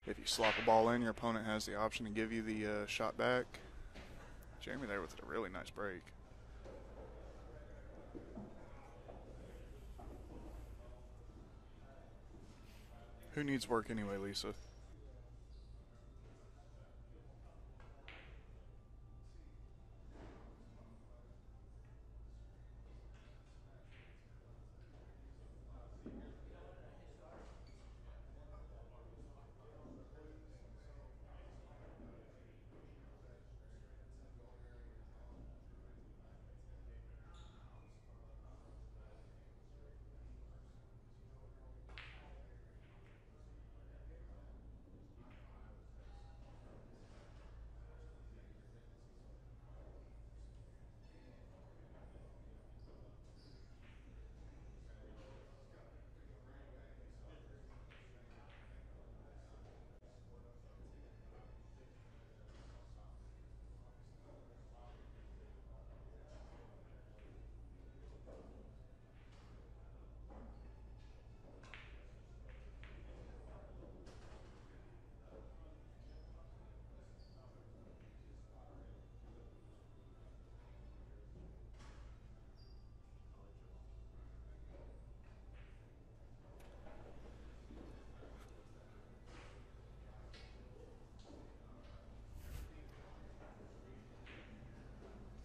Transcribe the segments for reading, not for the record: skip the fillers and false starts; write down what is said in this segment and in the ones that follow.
If you slop a ball in, your opponent has the option to give you the shot back. Jeremy there with a really nice break. Who needs work anyway, Lisa?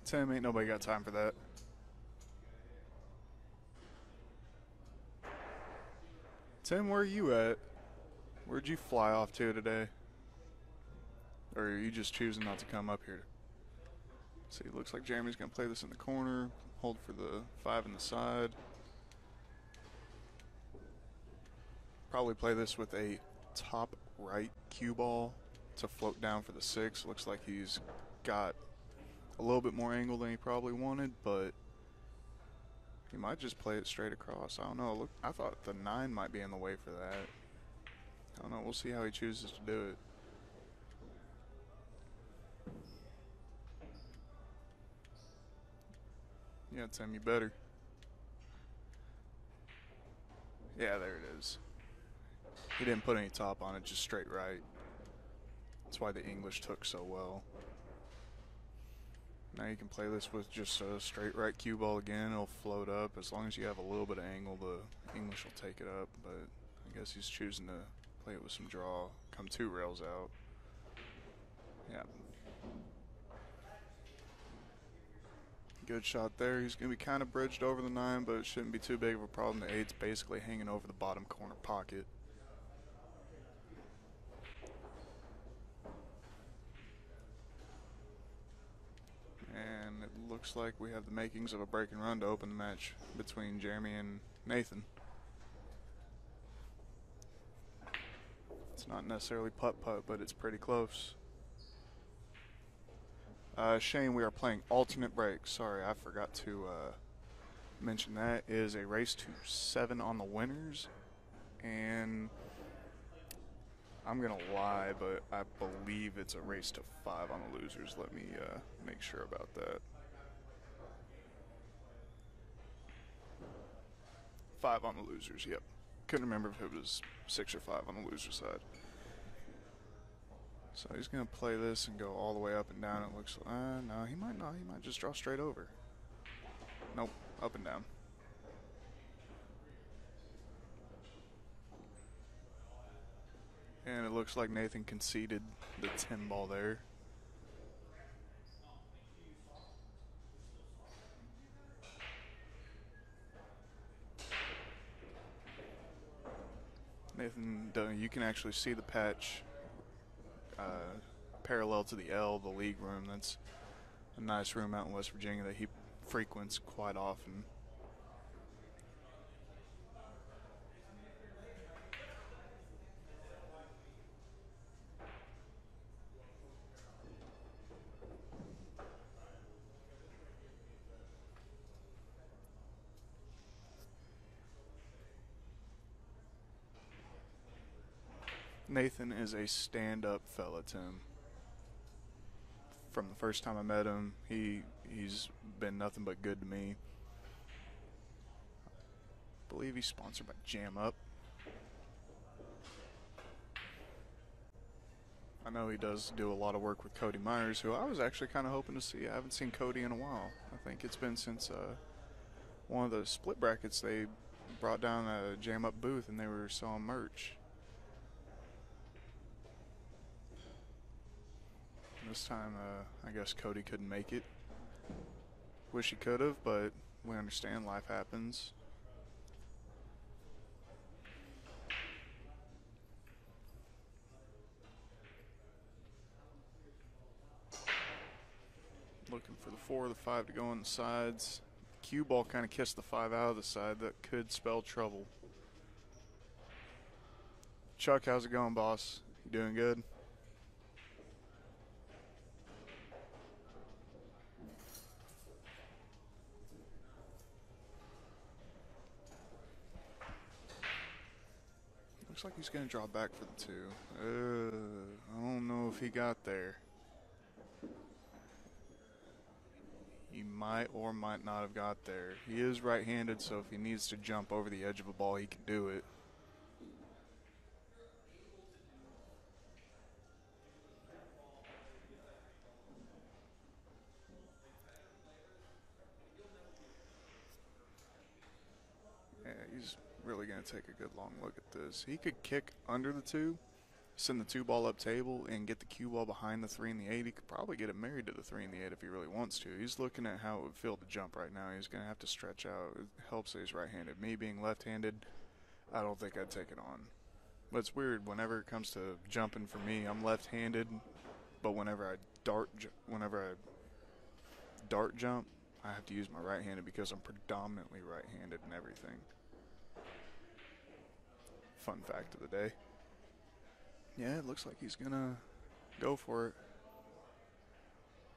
Tim, ain't nobody got time for that. Tim, where are you at? Where'd you fly off to today? Or are you just choosing not to come up here? See, looks like Jeremy's going to play this in the corner. Hold for the 5 in the side. Probably play this with a top right cue ball to float down for the 6. Looks like he's got a little bit more angle than he probably wanted, but he might just play it straight across. I don't know. Look, I thought the 9 might be in the way for that. I don't know. We'll see how he chooses to do it. Yeah, Tim, you better. Yeah, there it is. He didn't put any top on it, just straight right. That's why the English took so well. Now you can play this with just a straight right cue ball again. It'll float up. As long as you have a little bit of angle, the English will take it up. But I guess he's choosing to play it with some draw. Come 2 rails out. Yeah. Good shot there. He's going to be kind of bridged over the 9, but it shouldn't be too big of a problem. The 8's basically hanging over the bottom corner pocket. And it looks like we have the makings of a break and run to open the match between Jeremy and Nathan. It's not necessarily putt-putt, but it's pretty close. Shane, we are playing alternate break. Sorry, I forgot to mention that. It is a race to 7 on the winners. And I'm going to lie, but I believe it's a race to 5 on the losers. Let me make sure about that. 5 on the losers, yep. Couldn't remember if it was 6 or 5 on the loser side. So he's going to play this and go all the way up and down. It looks like, no, he might not. He might just draw straight over. Nope, up and down. And it looks like Nathan conceded the 10 ball there. Nathan, you can actually see the patch parallel to the L, the league room. That's a nice room out in West Virginia that he frequents quite often. Nathan is a stand-up fella, Tim. From the first time I met him, he's been nothing but good to me. I believe he's sponsored by Jam Up. I know he does do a lot of work with Cody Myers, who I was actually kind of hoping to see. I haven't seen Cody in a while. I think it's been since one of the split brackets they brought down a jam up booth and they were selling merch. This time, I guess Cody couldn't make it. Wish he could have, but we understand life happens. Looking for the 4 or the 5 to go on the sides. Cue ball kind of kissed the 5 out of the side. That could spell trouble. Chuck, how's it going, boss? You doing good? Looks like he's going to draw back for the 2. I don't know if he got there. He might or might not have got there. He is right-handed, so if he needs to jump over the edge of a ball, he can do it. Yeah, he's really going to take a good long look at this. He could kick under the 2, send the 2 ball up table, and get the cue ball behind the 3 and the 8. He could probably get it married to the 3 and the 8 if he really wants to. He's looking at how it would feel to jump right now. He's going to have to stretch out. It helps that he's right-handed. Me being left-handed, I don't think I'd take it on. But it's weird. Whenever it comes to jumping for me, I'm left-handed, but whenever I dart jump, I have to use my right-handed because I'm predominantly right-handed in everything. Fun fact of the day. Yeah, it looks like he's gonna go for it.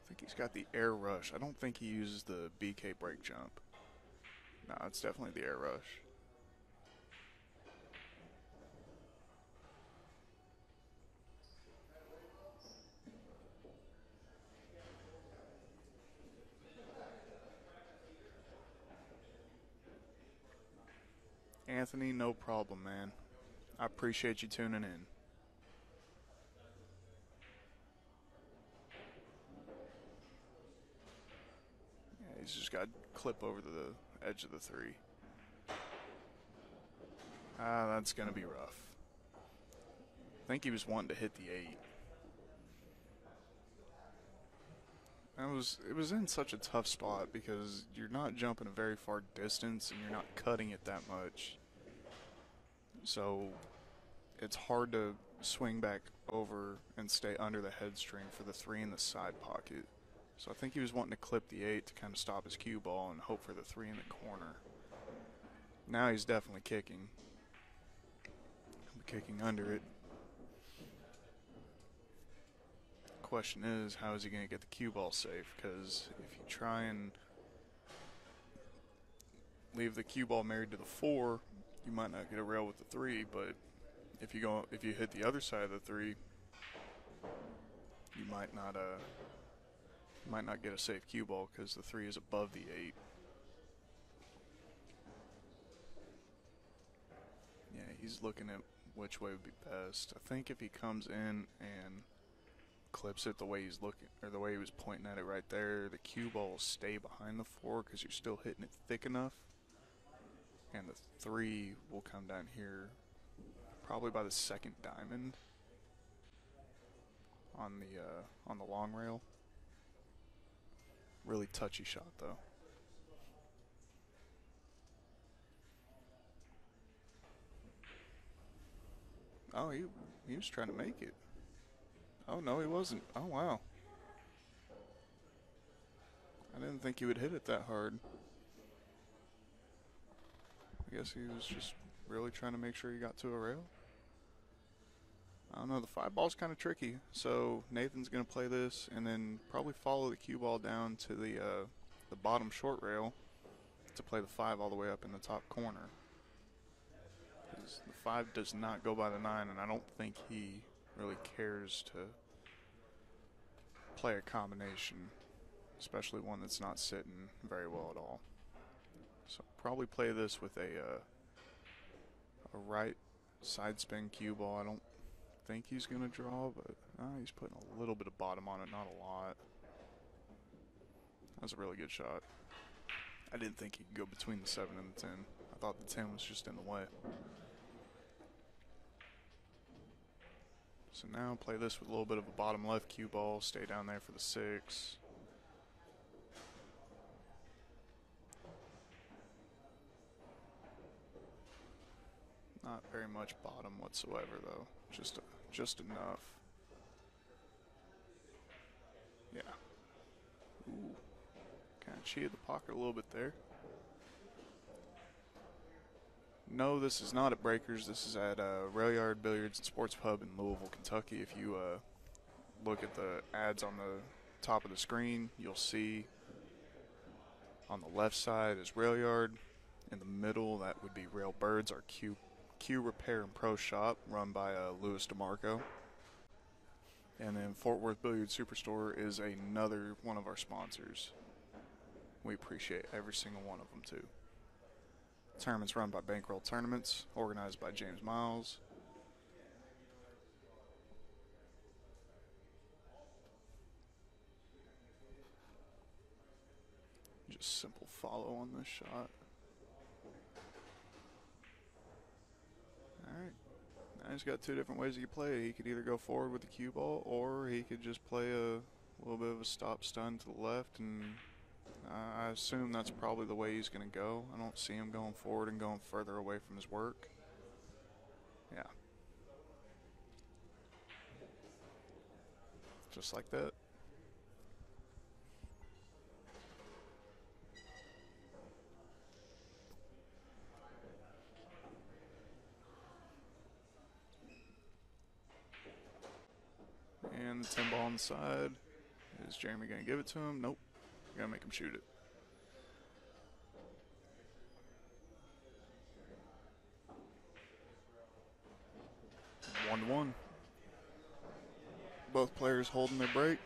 I think he's got the air rush. I don't think he uses the BK break jump. No, it's definitely the air rush. Anthony, no problem, man. I appreciate you tuning in. Yeah, he's just got to clip over to the edge of the 3. That's going to be rough. I think he was wanting to hit the 8. It was in such a tough spot because you're not jumping a very far distance and you're not cutting it that much. So it's hard to swing back over and stay under the head string for the 3 in the side pocket. So I think he was wanting to clip the 8 to kind of stop his cue ball and hope for the 3 in the corner. Now he's definitely kicking. Kicking under it. Question is, how is he going to get the cue ball safe? Because if you try and leave the cue ball married to the 4, you might not get a rail with the 3. But if you hit the other side of the 3, you might not get a safe cue ball because the 3 is above the 8. Yeah, he's looking at which way would be best. I think if he comes in and clips it the way he's looking, or the way he was pointing at it right there, the cue ball will stay behind the 4 because you're still hitting it thick enough, and the 3 will come down here probably by the second diamond on the long rail. Really touchy shot though. Oh, he was trying to make it. Oh, no, he wasn't. Oh, wow. I didn't think he would hit it that hard. I guess he was just really trying to make sure he got to a rail. I don't know, the 5 ball's kind of tricky. So Nathan's going to play this and then probably follow the cue ball down to the bottom short rail to play the 5 all the way up in the top corner. The 5 does not go by the 9, and I don't think he really cares to play a combination, especially one that's not sitting very well at all. So probably play this with a right side spin cue ball. I don't think he's going to draw, but he's putting a little bit of bottom on it, not a lot. That was a really good shot. I didn't think he could go between the 7 and the 10. I thought the 10 was just in the way. So now play this with a little bit of a bottom left cue ball, stay down there for the 6. Not very much bottom whatsoever though, just enough. Yeah. Ooh. Kind of cheated the pocket a little bit there. No, this is not at Breakers. This is at Rail Yard Billiards and Sports Pub in Louisville, Kentucky. If you look at the ads on the top of the screen, you'll see on the left side is Rail Yard. In the middle, that would be Rail Birds, our Q Repair and Pro Shop, run by Louis DeMarco. And then Fort Worth Billiard Superstore is another one of our sponsors. We appreciate every single one of them too. Tournaments run by Bankroll Tournaments, organized by James Miles. Just simple follow on this shot. Alright. Now he's got two different ways he could play it. He could either go forward with the cue ball, or he could just play a little bit of a stop stun to the left, and I assume that's probably the way he's going to go. I don't see him going forward and going further away from his work. Yeah. Just like that. And the 10 ball on the side. Is Jeremy going to give it to him? Nope. Got to make him shoot it. One to one. Both players holding their break.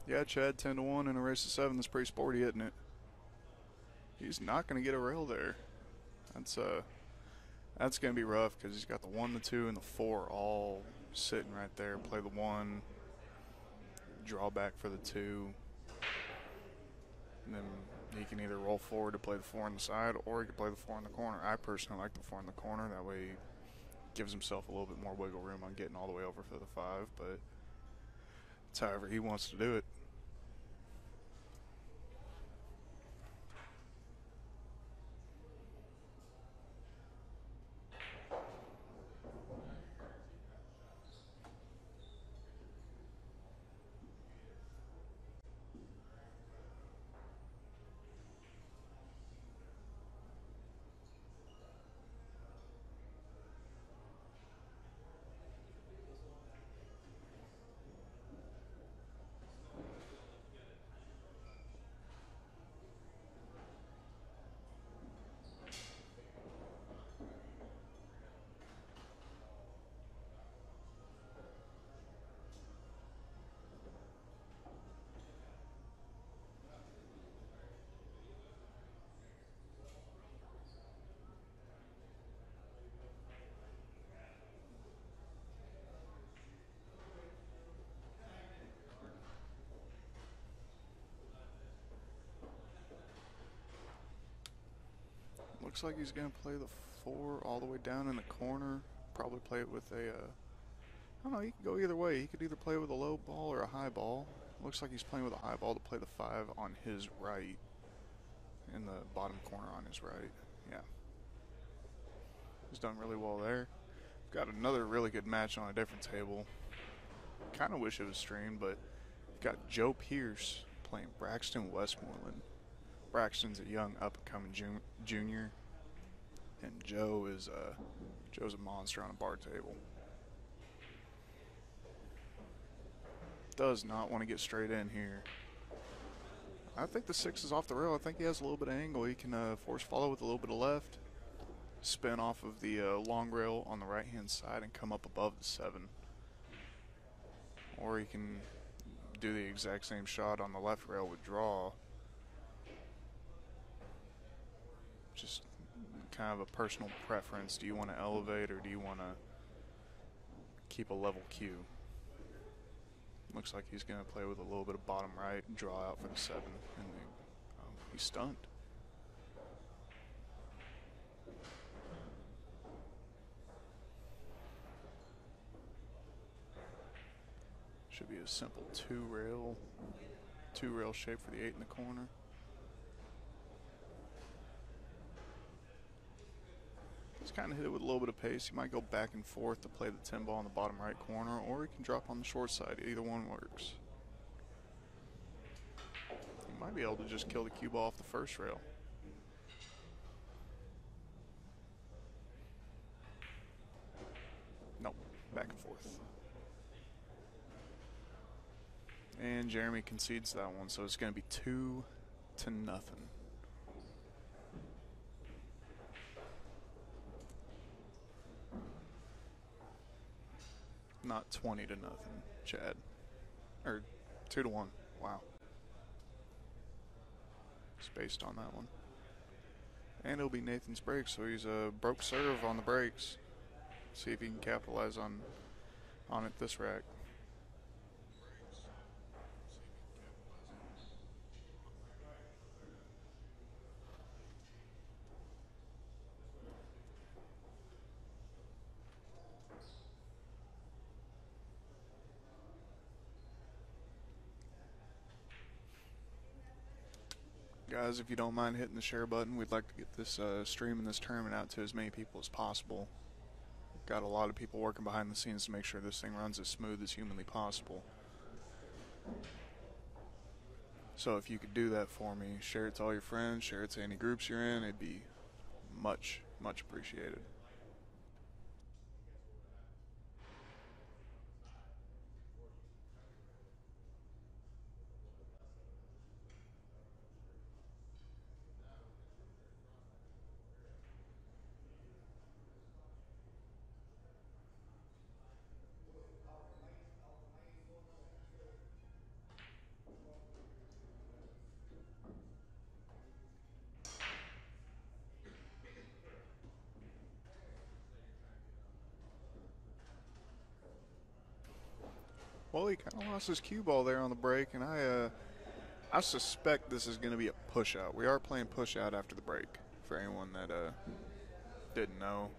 Yeah, Chad 10-1 in a race of 7. That's pretty sporty, isn't it? He's not going to get a rail there. That's that's going to be rough because he's got the 1, the 2, and the 4 all sitting right there. Play the 1, draw back for the 2, and then he can either roll forward to play the 4 on the side, or he can play the 4 in the corner. I personally like the 4 in the corner. That way he gives himself a little bit more wiggle room on getting all the way over for the 5, but it's however he wants to do it. Looks like he's going to play the 4 all the way down in the corner. Probably play it with a, I don't know, he could go either way. He could either play with a low ball or a high ball. Looks like he's playing with a high ball to play the 5 on his right. In the bottom corner on his right. Yeah. He's done really well there. Got another really good match on a different table. Kind of wish it was streamed, but got Joe Pierce playing Braxton Westmoreland. Braxton's a young up-and-coming junior, and Joe's a monster on a bar table. Does not want to get straight in here. I think the 6 is off the rail. I think he has a little bit of angle. He can force follow with a little bit of left, spin off of the long rail on the right-hand side and come up above the 7. Or he can do the exact same shot on the left rail with draw. Just kind of a personal preference. Do you want to elevate or do you want to keep a level cue? Looks like he's going to play with a little bit of bottom right and draw out for the 7. And he's stunned. Should be a simple 2-rail shape for the 8 in the corner. He's kind of hit it with a little bit of pace. He might go back and forth to play the 10 ball in the bottom right corner, or he can drop on the short side. Either one works. He might be able to just kill the cue ball off the first rail. Nope, back and forth. And Jeremy concedes that one, so it's going to be 2-0. Not 20-0, Chad. Or 2-1. Wow. Spaced on that one. And it'll be Nathan's break, so he's a broke serve on the breaks. See if he can capitalize on it this rack. Guys, if you don't mind hitting the share button, we'd like to get this stream and this tournament out to as many people as possible. Got a lot of people working behind the scenes to make sure this thing runs as smooth as humanly possible. So if you could do that for me, share it to all your friends, share it to any groups you're in, it'd be much, much appreciated. Well, he kind of lost his cue ball there on the break, and I suspect this is going to be a push out. We are playing push out after the break. For anyone that didn't know,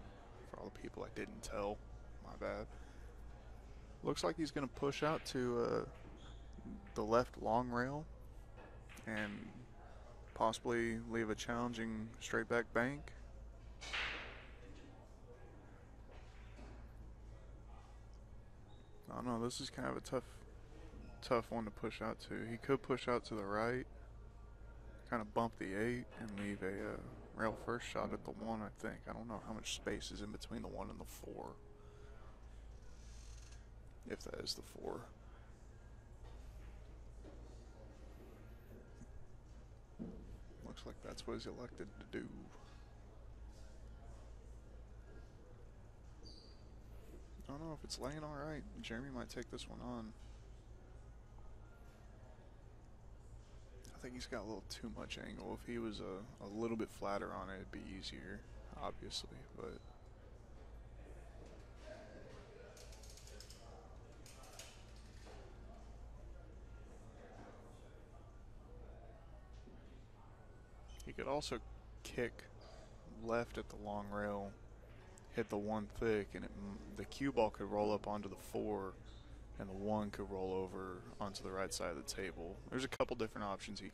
for all the people I didn't tell, my bad. Looks like he's going to push out to the left long rail and possibly leave a challenging straight back bank. I don't know, this is kind of a tough one to push out to. He could push out to the right, kind of bump the 8 and leave a rail first shot at the 1, I think. I don't know how much space is in between the 1 and the 4. If that is the 4. Looks like that's what he's elected to do. I don't know if it's laying alright. Jeremy might take this one on. I think he's got a little too much angle. If he was a little bit flatter on it, it'd be easier, obviously, but he could also kick left at the long rail, hit the 1 thick, and the cue ball could roll up onto the 4, and the 1 could roll over onto the right side of the table. There's a couple different options he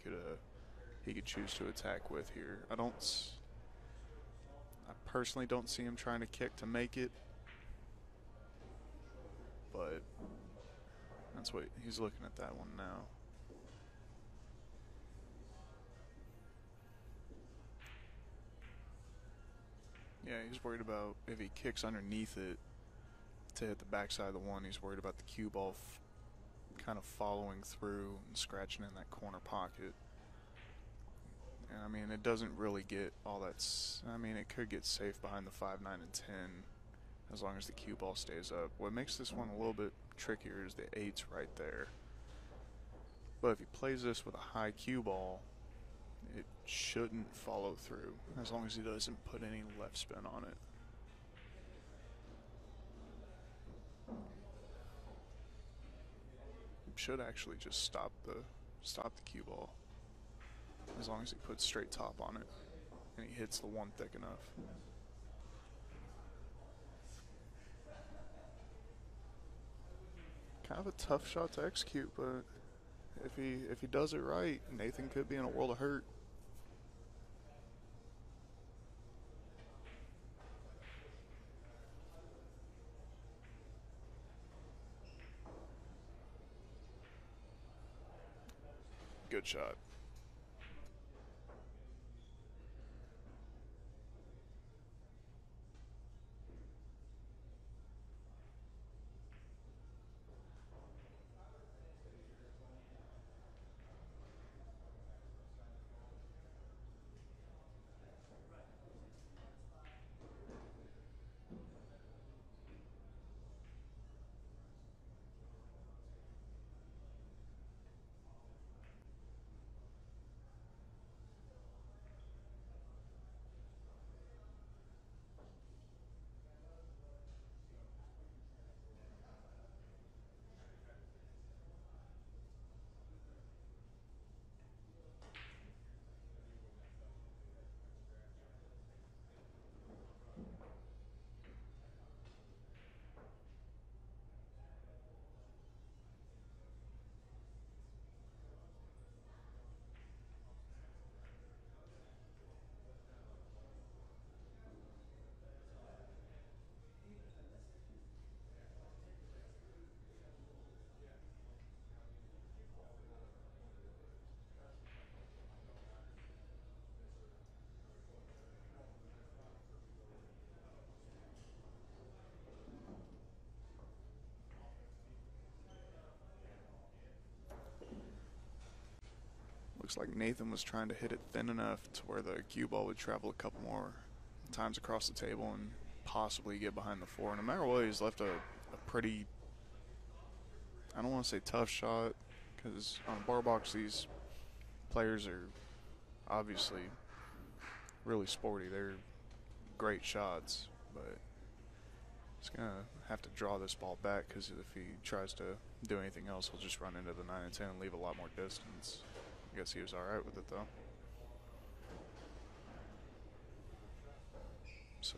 could choose to attack with here. I personally don't see him trying to kick to make it, but that's what he's looking at that one now. Yeah, he's worried about if he kicks underneath it to hit the backside of the 1, he's worried about the cue ball kind of following through and scratching in that corner pocket. And I mean, it doesn't really get all that. I mean, it could get safe behind the 5, 9, and 10 as long as the cue ball stays up. What makes this one a little bit trickier is the 8's right there. But if he plays this with a high cue ball, it shouldn't follow through as long as he doesn't put any left spin on it. Should actually just stop the cue ball as long as he puts straight top on it and he hits the 1 thick enough. Kind of a tough shot to execute, but if he does it right, Nathan could be in a world of hurt. Good shot. Looks like Nathan was trying to hit it thin enough to where the cue ball would travel a couple more times across the table and possibly get behind the 4. No matter what, he's left a pretty, I don't want to say tough shot, because on bar box these players are obviously really sporty. They're great shots, but He's going to have to draw this ball back because if he tries to do anything else, he'll just run into the 9 and 10 and leave a lot more distance. I guess he was alright with it though. So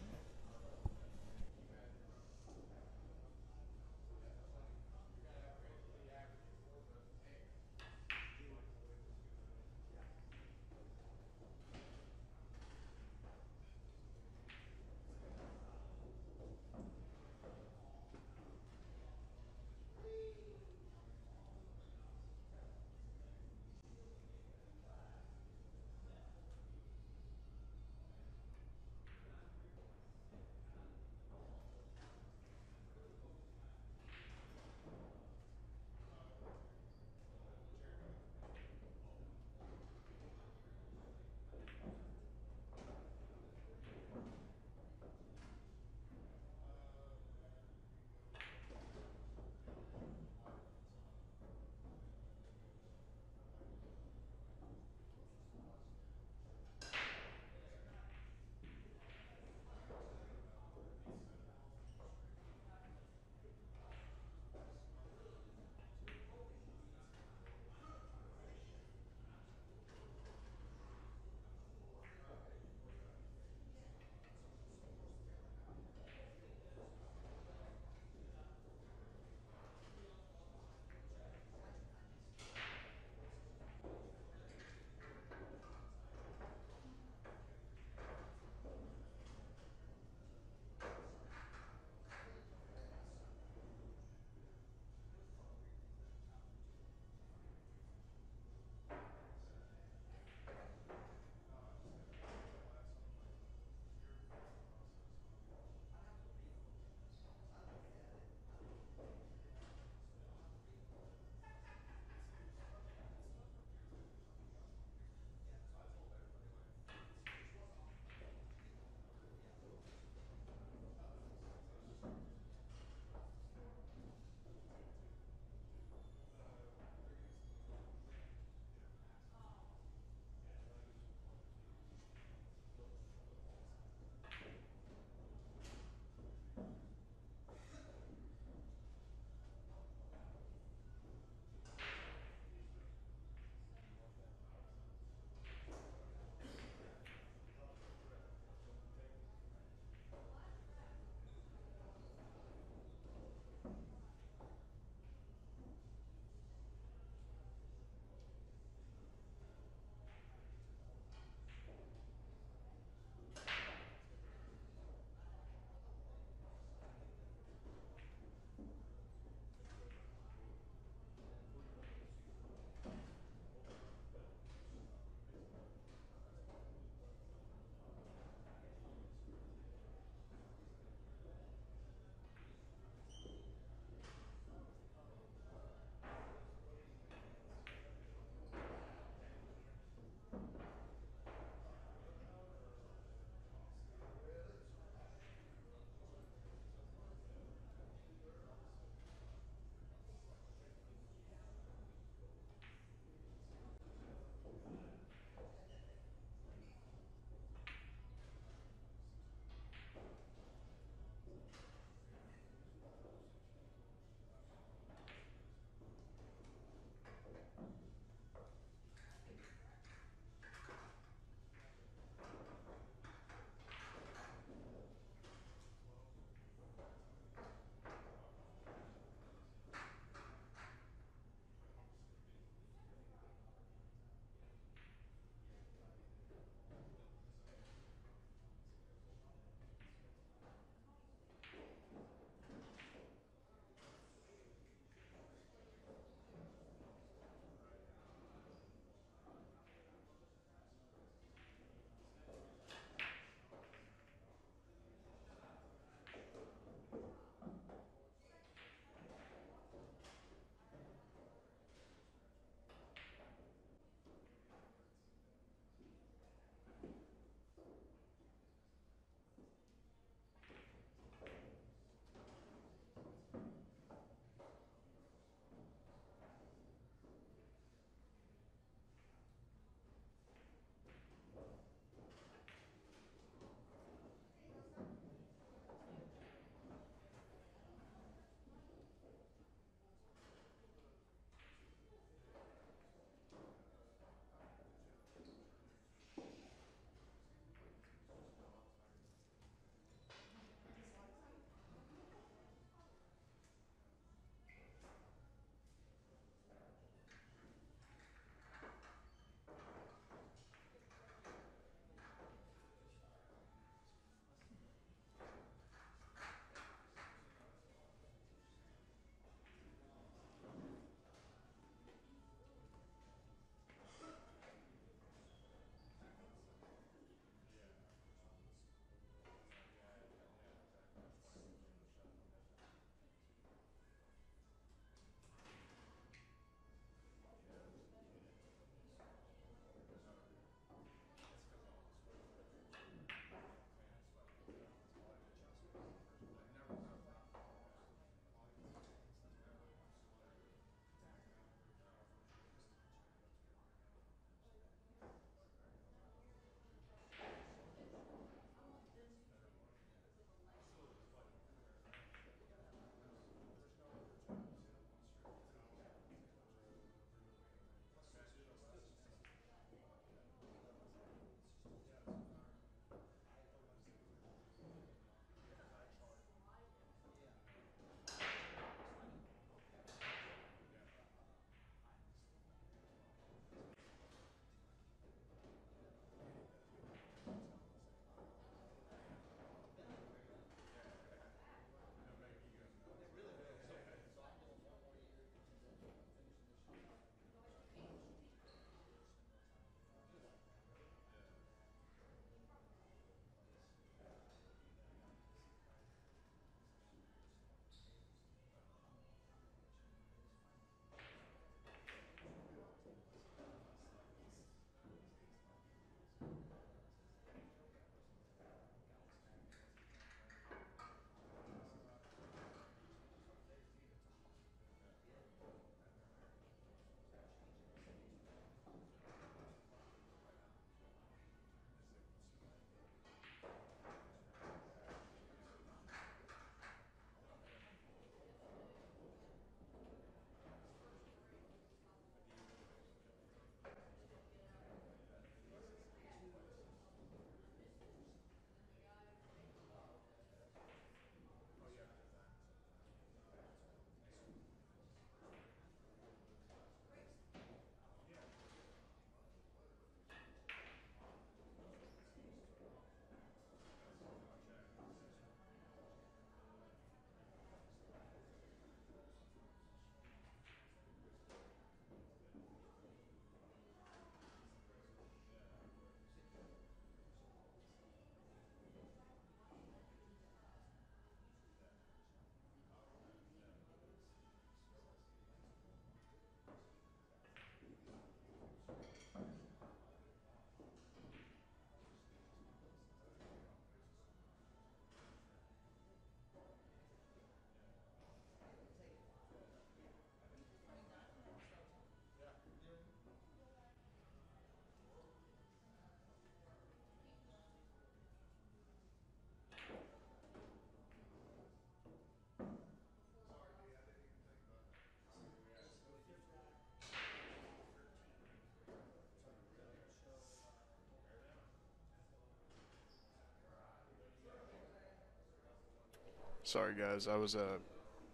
Sorry, guys. I was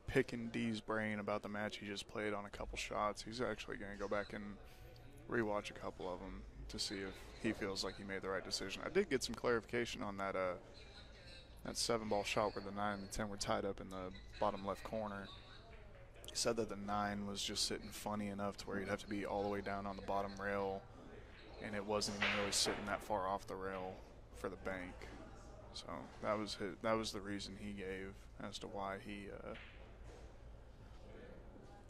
picking D's brain about the match he just played on a couple shots. He's actually going to go back and rewatch a couple of them to see if he feels like he made the right decision. I did get some clarification on that 7-ball shot where the 9 and the 10 were tied up in the bottom left corner. He said that the 9 was just sitting funny enough to where he'd have to be all the way down on the bottom rail, and it wasn't even really sitting that far off the rail for the bank. So that was the reason he gave as to why he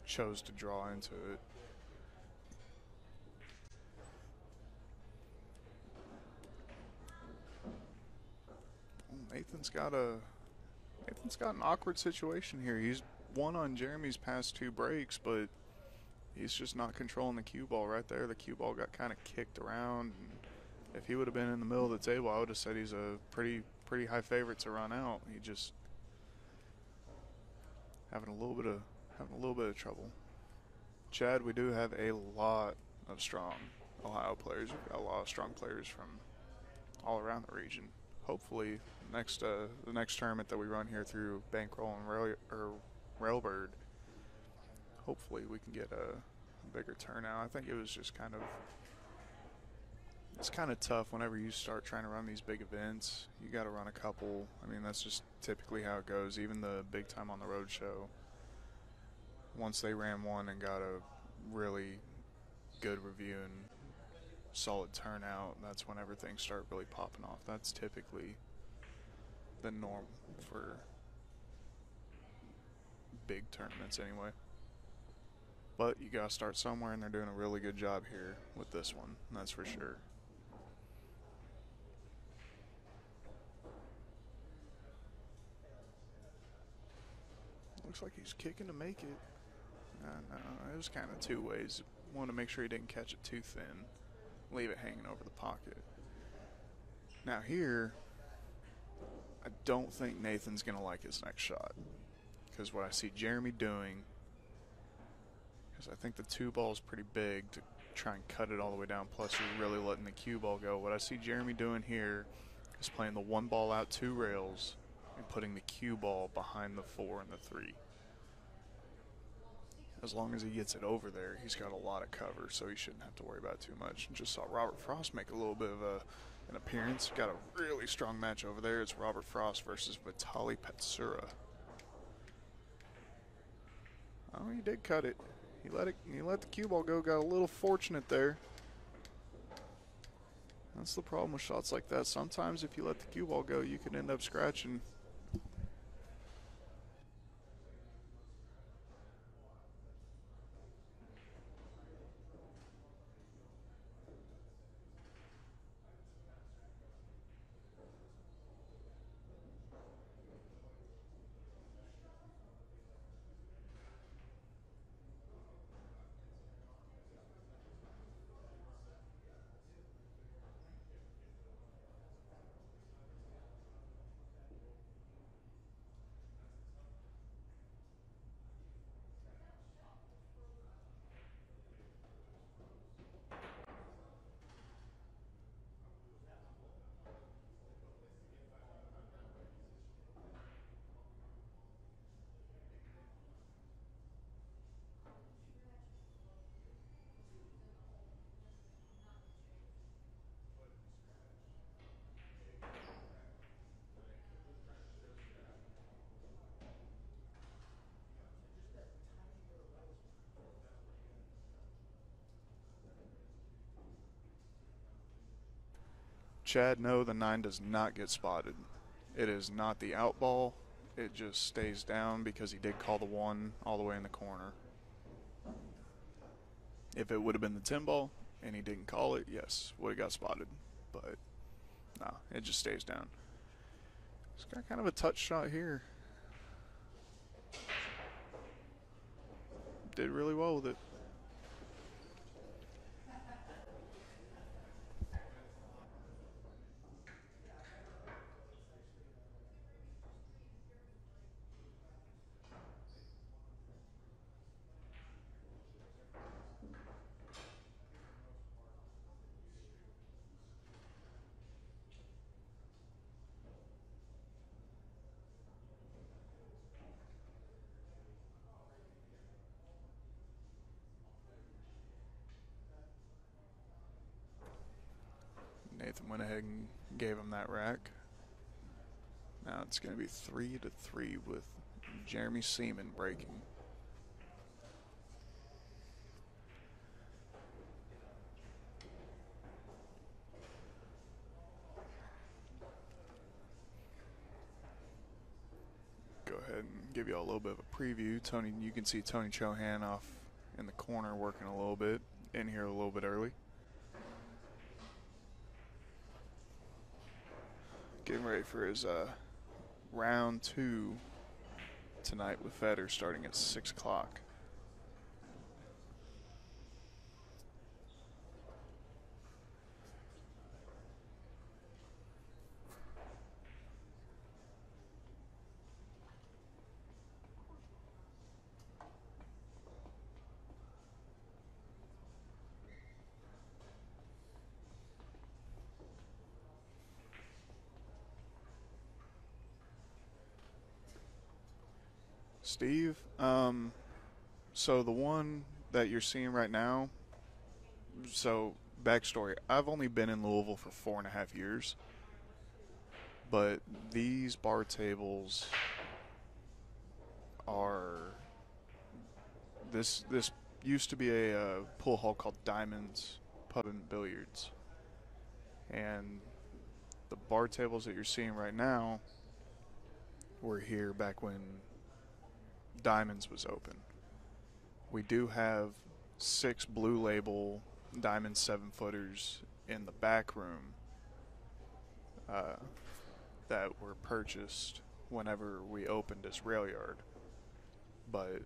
chose to draw into it. Nathan's got an awkward situation here. He's won on Jeremy's past 2 breaks, but he's just not controlling the cue ball right there. The cue ball got kind of kicked around, and if he would have been in the middle of the table, I would have said he's a pretty high favorite to run out. He just having a little bit of trouble. Chad, we do have a lot of strong Ohio players. We've got a lot of strong players from all around the region. Hopefully, the next tournament that we run here through Bankroll and Railbird, hopefully we can get a bigger turnout. I think it was just it's kind of tough whenever you start trying to run these big events. You got to run a couple. I mean, that's just typically how it goes. Even the Big Time on the Road show, once they ran one and got a really good review and solid turnout, that's whenever things start really popping off. That's typically the norm for big tournaments anyway. But you gotta start somewhere, and they're doing a really good job here with this one, that's for sure. Looks like he's kicking to make it. No, it was kind of 2 ways. Wanted to make sure he didn't catch it too thin, leave it hanging over the pocket. Now here, I don't think Nathan's going to like his next shot, because what I see Jeremy doing, because I think the 2 ball is pretty big to try and cut it all the way down, plus you're really letting the cue ball go. What I see Jeremy doing here is playing the 1 ball out 2 rails and putting the cue ball behind the 4 and the 3. As long as he gets it over there, he's got a lot of cover, so he shouldn't have to worry about it too much. And just saw Robert Frost make a little bit of an appearance. Got a really strong match over there. It's Robert Frost versus Vitaly Petsura. Oh, he did cut it. He let the cue ball go. Got a little fortunate there. That's the problem with shots like that. Sometimes if you let the cue ball go, you can end up scratching. Chad, no, the 9 does not get spotted. It is not the out ball. It just stays down because he did call the 1 all the way in the corner. If it would have been the 10 ball and he didn't call it, yes, would have got spotted. But no, it just stays down. He's got kind of a touch shot here. Did really well with it. Nathan went ahead and gave him that rack. Now it's going to be 3-3 with Jeremy Seaman breaking. Go ahead and give you all a little bit of a preview. Tony, you can see Tony Chohan off in the corner working a little bit, in here a little bit early. Getting ready for his round 2 tonight with Federer starting at 6 o'clock. Steve, so the one that you're seeing right now, so backstory, I've only been in Louisville for 4.5 years, but these bar tables are, this used to be a pool hall called Diamonds Pub and Billiards, and the bar tables that you're seeing right now were here back when Diamonds was open. We do have 6 Blue Label Diamond 7-footers in the back room that were purchased whenever we opened this rail yard. But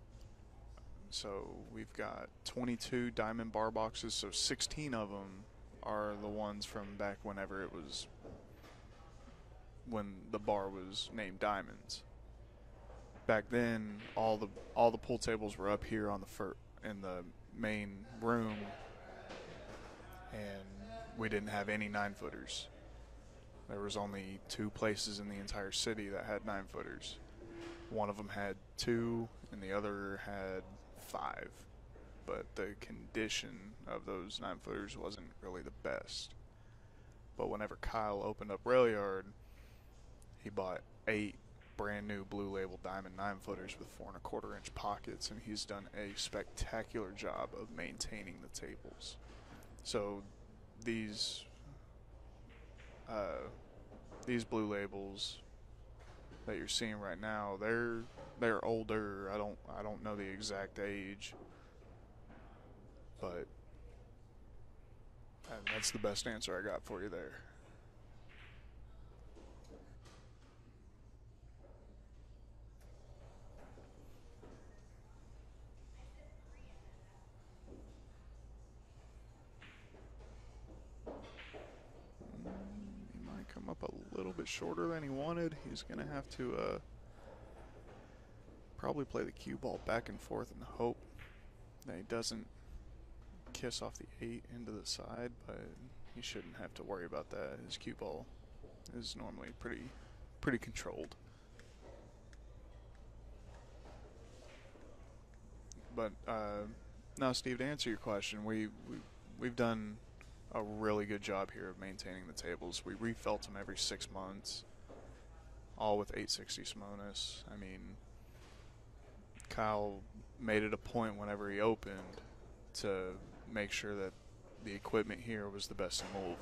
so we've got 22 Diamond bar boxes, so 16 of them are the ones from back whenever it was, when the bar was named Diamonds. Back then, all the pool tables were up here on in the main room, and we didn't have any 9-footers. There was only 2 places in the entire city that had 9-footers. One of them had 2, and the other had 5. But the condition of those 9-footers wasn't really the best. But whenever Kyle opened up Rail Yard, he bought 8 brand new Blue Label Diamond 9-footers with 4¼ inch pockets, and he's done a spectacular job of maintaining the tables. So these Blue Labels that you're seeing right now, they're older. I don't know the exact age, but that's the best answer I got for you there. Up a little bit shorter than he wanted. He's going to have to probably play the cue ball back and forth in the hope that he doesn't kiss off the 8 into the side, but he shouldn't have to worry about that. His cue ball is normally pretty controlled. But now, Steve, to answer your question, we've done a really good job here of maintaining the tables. We refelt them every 6 months, all with 860 Simonis. I mean, Kyle made it a point whenever he opened to make sure that the equipment here was the best in Louisville,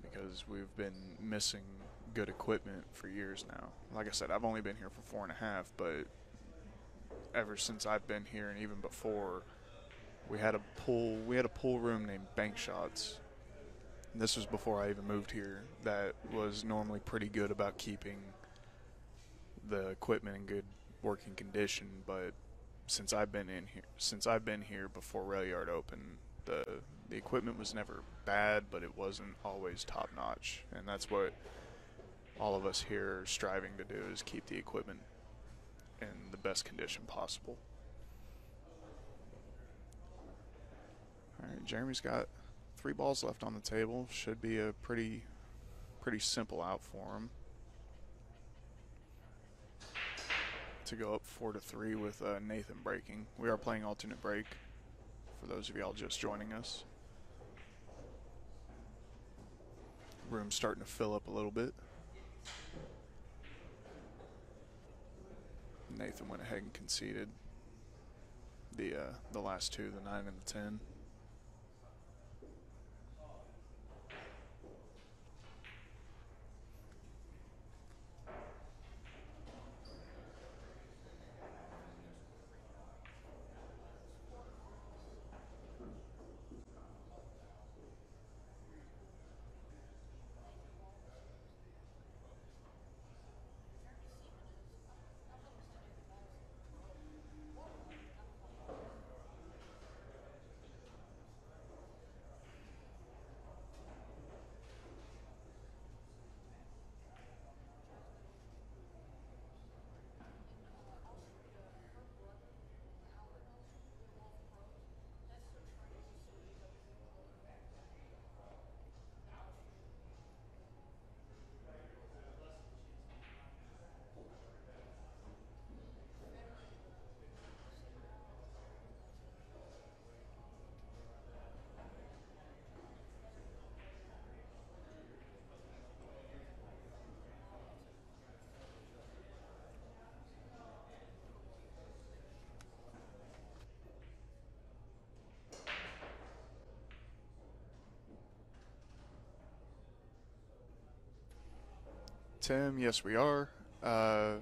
because we've been missing good equipment for years now. Like I said, I've only been here for 4.5, but ever since I've been here, and even before, we had a pool room named Bank Shots. And this was before I even moved here. That was normally pretty good about keeping the equipment in good working condition. But since I've been here before Rail Yard opened, the equipment was never bad, but it wasn't always top notch. And that's what all of us here are striving to do, is keep the equipment in the best condition possible. All right, Jeremy's got 3 balls left on the table. Should be a pretty simple out for him to go up 4-3 with Nathan breaking. We are playing alternate break for those of y'all just joining us. Room's starting to fill up a little bit. Nathan went ahead and conceded the last two, the 9 and the 10. Tim, yes, we are. The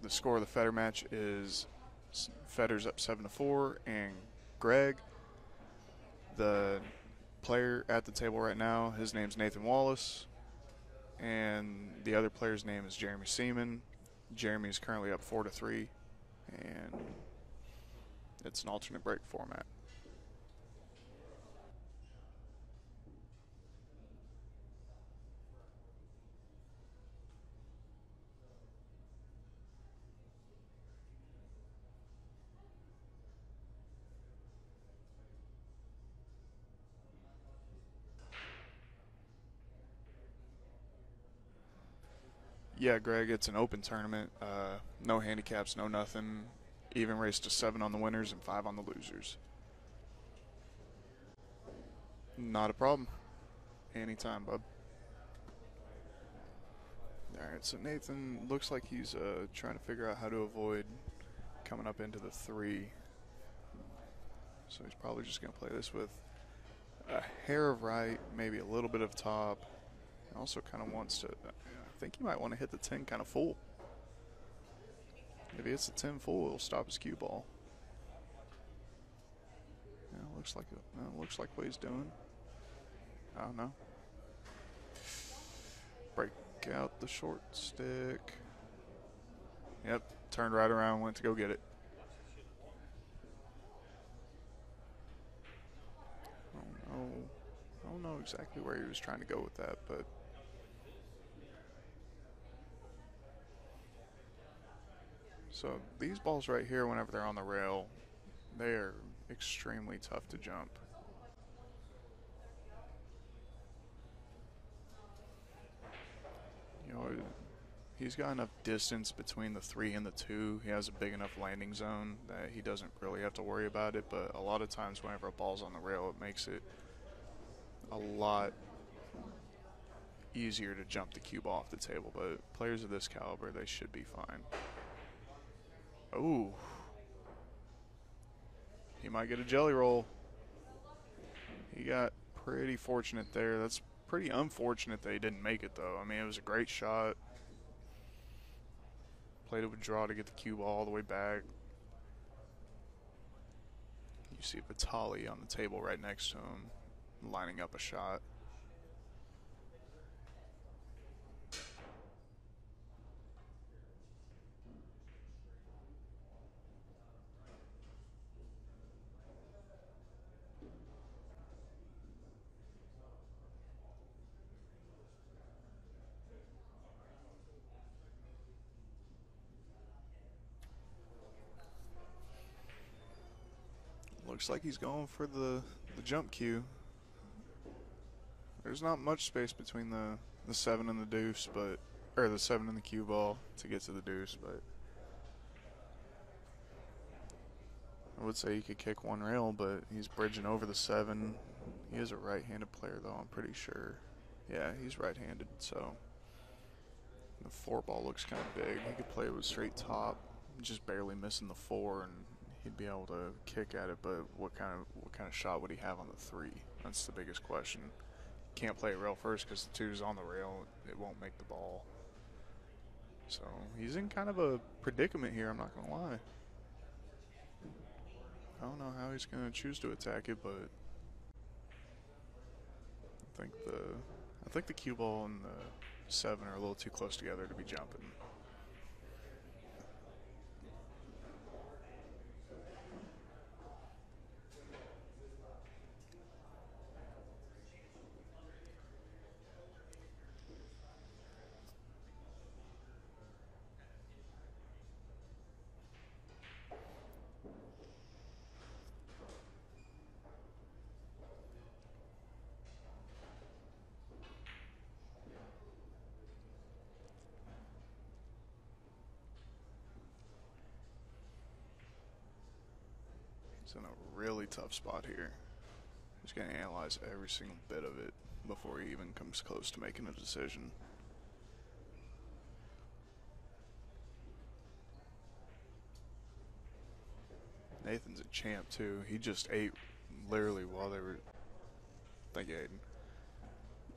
score of the Feder match is Feder's up 7-4, and Greg, the player at the table right now, his name's Nathan Wallace, and the other player's name is Jeremy Seaman. Jeremy is currently up 4-3, and it's an alternate break format. Yeah, Greg, it's an open tournament. No handicaps, no nothing. Even race to 7 on the winners and 5 on the losers. Not a problem. Anytime, bub. Alright, so Nathan looks like he's trying to figure out how to avoid coming up into the 3. So he's probably just going to play this with a hair of right, maybe a little bit of top. He also kind of wants to, I think he might want to hit the 10 kind of full. If he hits the 10 full, it'll stop his cue ball. Yeah, looks like what he's doing. I don't know. Break out the short stick. Yep, turned right around, went to go get it. I don't know exactly where he was trying to go with that, but so these balls right here, whenever they're on the rail, they are extremely tough to jump. You know, he's got enough distance between the 3 and the 2. He has a big enough landing zone that he doesn't really have to worry about it, but a lot of times whenever a ball's on the rail, it makes it a lot easier to jump the cue ball off the table, but players of this caliber, they should be fine. Ooh. He might get a jelly roll. He got pretty fortunate there. That's pretty unfortunate that he didn't make it, though. I mean, it was a great shot. Played it with draw to get the cue ball all the way back. You see Vitali on the table right next to him, lining up a shot. Looks like he's going for the jump cue. There's not much space between the 7 and the deuce, but or the 7 and the cue ball to get to the deuce, but I would say he could kick one rail, but he's bridging over the 7. He is a right-handed player, though, I'm pretty sure. Yeah, he's right-handed, so the 4 ball looks kind of big. He could play it with straight top, just barely missing the 4, and he'd be able to kick at it. But what kind of shot would he have on the 3? That's the biggest question. Can't play it rail first because the 2's on the rail. It won't make the ball. So he's in kind of a predicament here. I'm not gonna lie. I don't know how he's gonna choose to attack it, but I think the cue ball and the 7 are a little too close together to be jumping. He's in a really tough spot here. He's going to analyze every single bit of it before he even comes close to making a decision. Nathan's a champ too. He just ate literally while they were. Thank you, Aiden.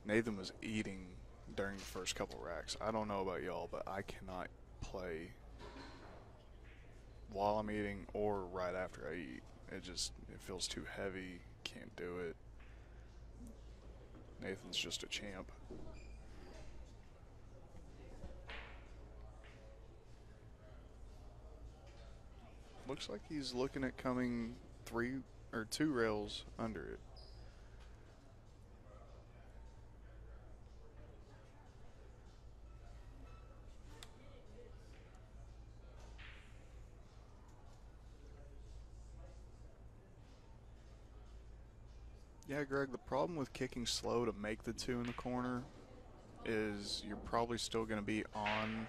Nathan was eating during the first couple racks. I don't know about y'all, but I cannot play while I'm eating or right after I eat. It feels too heavy. Can't do it. Nathan's just a champ. Looks like he's looking at coming 3 or 2 rails under it. Yeah, Greg, the problem with kicking slow to make the 2 in the corner is you're probably still going to be on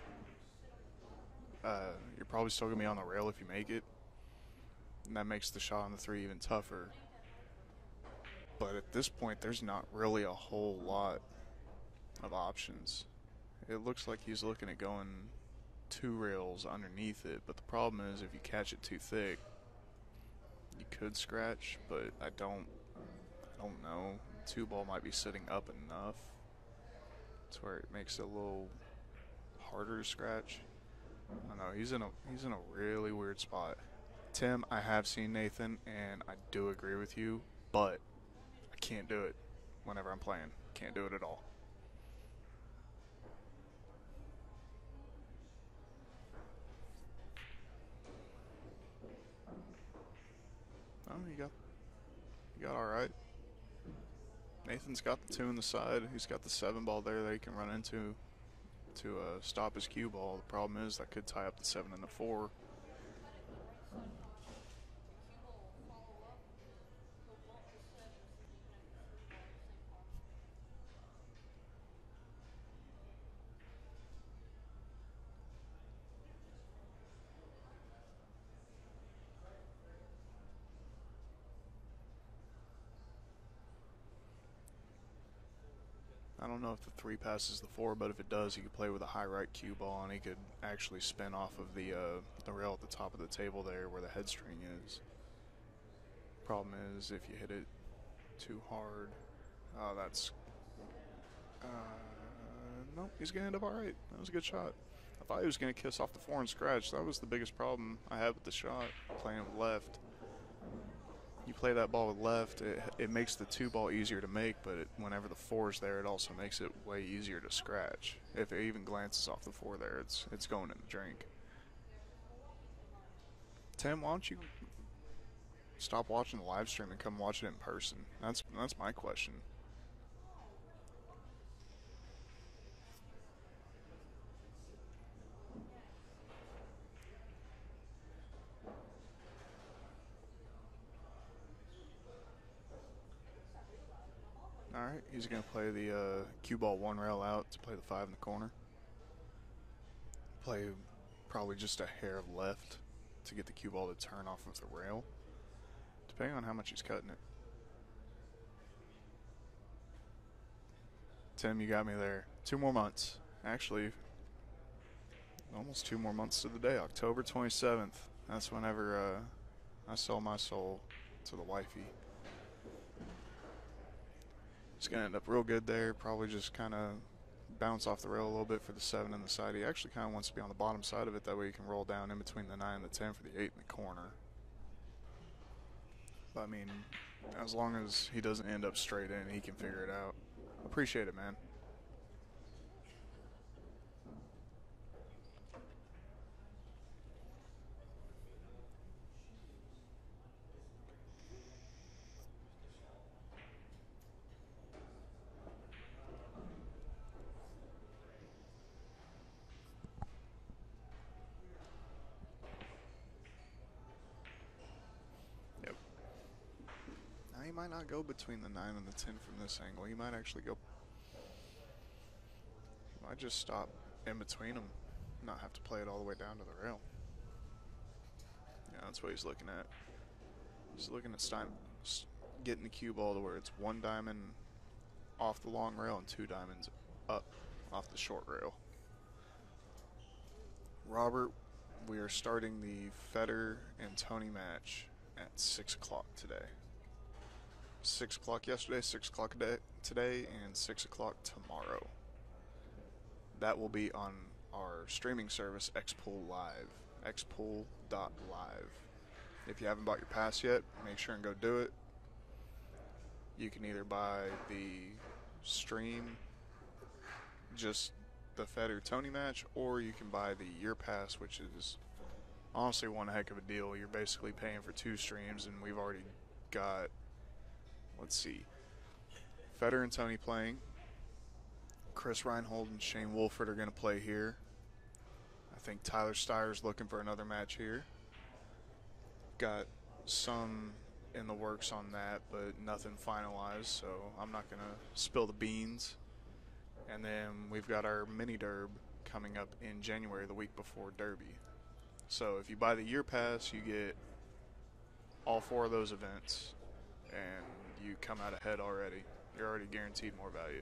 the rail if you make it. And that makes the shot on the 3 even tougher. But at this point, there's not really a whole lot of options. It looks like he's looking at going 2 rails underneath it, but the problem is if you catch it too thick, you could scratch, but I don't know. 2 ball might be sitting up enough to where it makes it a little harder to scratch. I don't know, he's in a really weird spot. Tim, I have seen Nathan, and I do agree with you, but I can't do it whenever I'm playing. Can't do it at all. Oh, you got all right. Nathan's got the 2 in the side. He's got the 7 ball there that he can run into to stop his cue ball. The problem is that could tie up the 7 and the 4. I don't know if the 3 passes the 4, but if it does, he could play with a high right cue ball, and he could actually spin off of the rail at the top of the table there where the head string is. Problem is, if you hit it too hard, that's... nope, he's going to end up all right. That was a good shot. I thought he was going to kiss off the 4 and scratch. That was the biggest problem I had with the shot, playing with left. You play that ball with left, it makes the 2 ball easier to make, but whenever the 4 is there, it also makes it way easier to scratch. If it even glances off the 4 there, it's going in the drink. Tim, why don't you stop watching the live stream and come watch it in person? That's my question. Alright, he's going to play the cue ball 1 rail out to play the 5 in the corner. Play probably just a hair left to get the cue ball to turn off of the rail, depending on how much he's cutting it. Tim, you got me there. 2 more months. Actually, almost 2 more months to the day. October 27th. That's whenever I sell my soul to the wifey. It's going to end up real good there. Probably just kind of bounce off the rail a little bit for the 7 and the side. He actually kind of wants to be on the bottom side of it. That way he can roll down in between the 9 and the 10 for the 8 in the corner. But, I mean, as long as he doesn't end up straight in, he can figure it out. Appreciate it, man. Yep. Now he might not go between the 9 and the 10 from this angle. He might actually go. He might just stop in between them, not have to play it all the way down to the rail. Yeah, that's what he's looking at. He's looking at getting the cue ball to where it's 1 diamond off the long rail and 2 diamonds up off the short rail. Robert, we are starting the Federer and Tony match at 6 o'clock today. 6 o'clock yesterday, 6 o'clock today, and 6 o'clock tomorrow. That will be on our streaming service, Xpool Live, xpool.live. If you haven't bought your pass yet, make sure and go do it. You can either buy the stream, just the Federer Tony match, or you can buy the year pass, which is honestly one heck of a deal. You're basically paying for 2 streams, and we've already got, let's see, Federer and Tony playing. Chris Reinhold and Shane Wolford are going to play here. I think Tyler Steyer's looking for another match here. Got some in the works on that, but nothing finalized, so I'm not going to spill the beans. And then we've got our mini derb coming up in January, the week before Derby. So if you buy the year pass, you get all 4 of those events, and you come out ahead already. You're already guaranteed more value.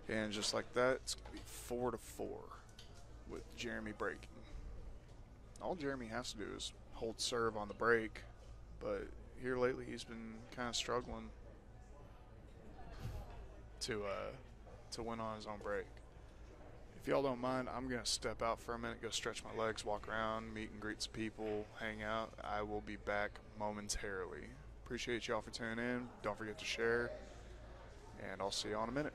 And just like that, it's going to be 4-4 with Jeremy breaking. All Jeremy has to do is hold serve on the break, but here lately he's been kind of struggling to win on his own break. If y'all don't mind, I'm going to step out for a minute, go stretch my legs, walk around, meet and greet some people, hang out. I will be back momentarily. Appreciate y'all for tuning in. Don't forget to share, and I'll see y'all in a minute.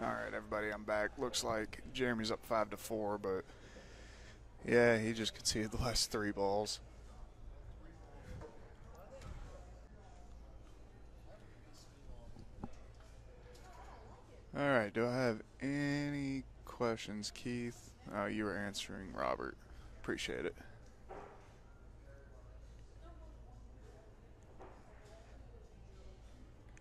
All right, everybody, I'm back. Looks like Jeremy's up 5-4, but yeah, he just conceded the last 3 balls. All right, do I have any questions, Keith? You were answering Robert. Appreciate it.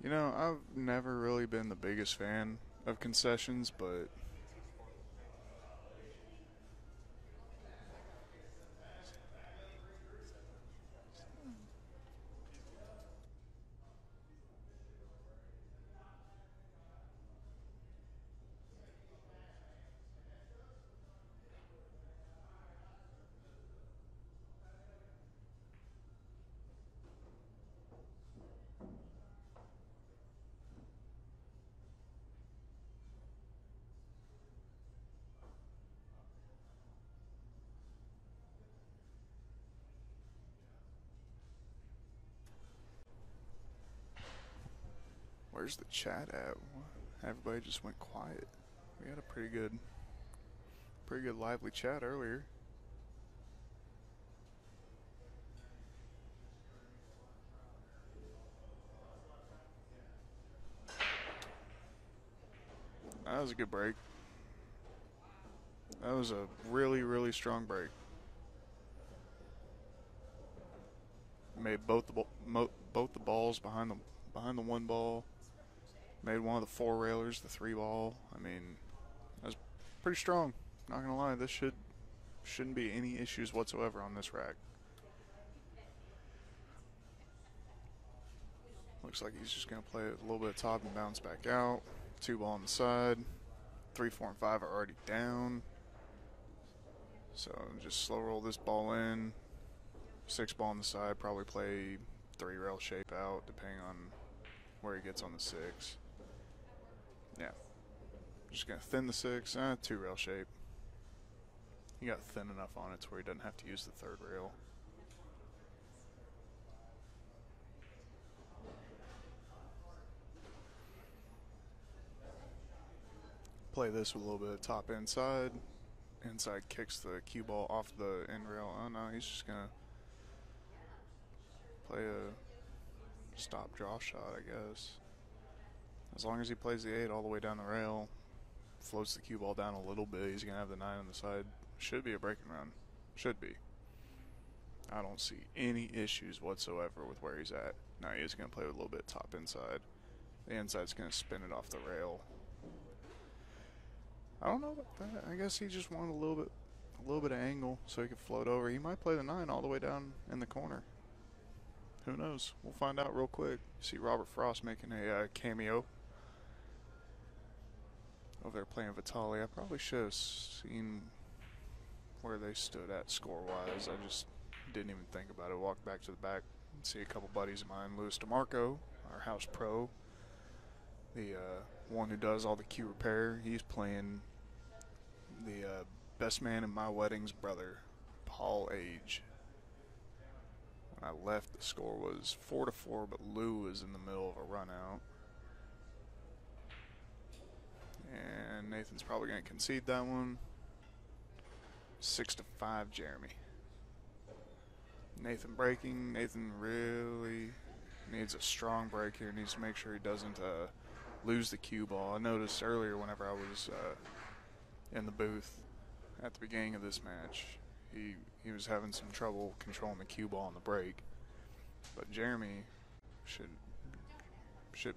You know, I've never really been the biggest fan of concessions, but where's the chat at? Everybody just went quiet. We had a pretty good lively chat earlier. That was a good break. That was a really strong break. Made both the balls behind the 1 ball. Made one of the 4 railers the 3 ball. I mean, that was pretty strong. Not gonna lie, this shouldn't be any issues whatsoever on this rack. Looks like he's just gonna play a little bit of top and bounce back out. 2 ball on the side. 3, 4, and 5 are already down. So just slow roll this ball in. 6 ball on the side. Probably play 3 rail shape out, depending on where he gets on the 6. Yeah. Just gonna thin the 6. 2 rail shape. He got thin enough on it to where he doesn't have to use the 3rd rail. Play this with a little bit of top inside. Inside kicks the cue ball off the end rail. Oh no, he's just gonna play a stop draw shot, I guess. As long as he plays the 8 all the way down the rail, floats the cue ball down a little bit, he's gonna have the 9 on the side. Should be a breaking run. Should be. I don't see any issues whatsoever with where he's at. Now he is gonna play with a little bit of top inside. The inside's gonna spin it off the rail. I don't know about that. I guess he just wanted a little bit of angle so he could float over. He might play the 9 all the way down in the corner. Who knows? We'll find out real quick. See Robert Frost making a cameo over there playing Vitali. I probably should have seen where they stood at score-wise. I just didn't even think about it. Walked back to the back and see a couple buddies of mine. Louis DeMarco, our house pro, the one who does all the cue repair. He's playing the best man in my wedding's brother, Paul Age. When I left, the score was 4-4, but Lou was in the middle of a run out. And Nathan's probably going to concede that one. 6-5, Jeremy. Nathan breaking. Nathan really needs a strong break here. Needs to make sure he doesn't lose the cue ball. I noticed earlier whenever I was in the booth at the beginning of this match, he was having some trouble controlling the cue ball on the break. But Jeremy should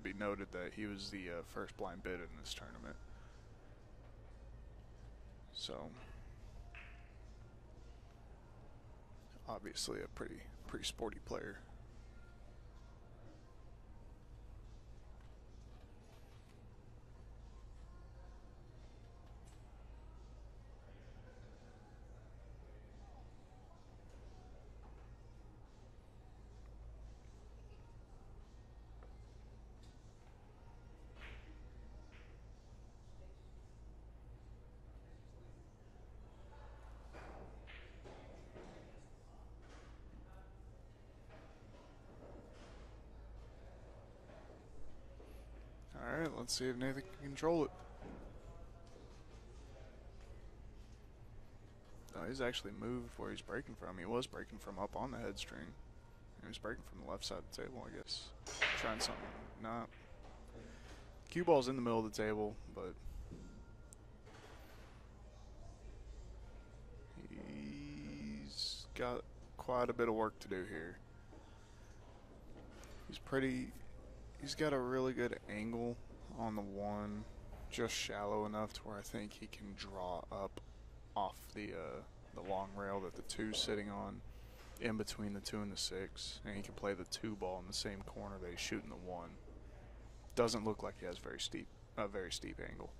be noted that he was the first blind bid in this tournament. So obviously a pretty sporty player. Alright, let's see if Nathan can control it. Oh, he's actually moved where he's breaking from. He was breaking from up on the head string. He was breaking from the left side of the table, I guess. Trying something. Nah. Cue ball's in the middle of the table, but he's got quite a bit of work to do here. He's got a really good angle on the one, just shallow enough to where I think he can draw up off the long rail that the two's sitting on, in between the 2 and the 6, and he can play the 2 ball in the same corner that he's shooting the 1. Doesn't look like he has a very steep angle.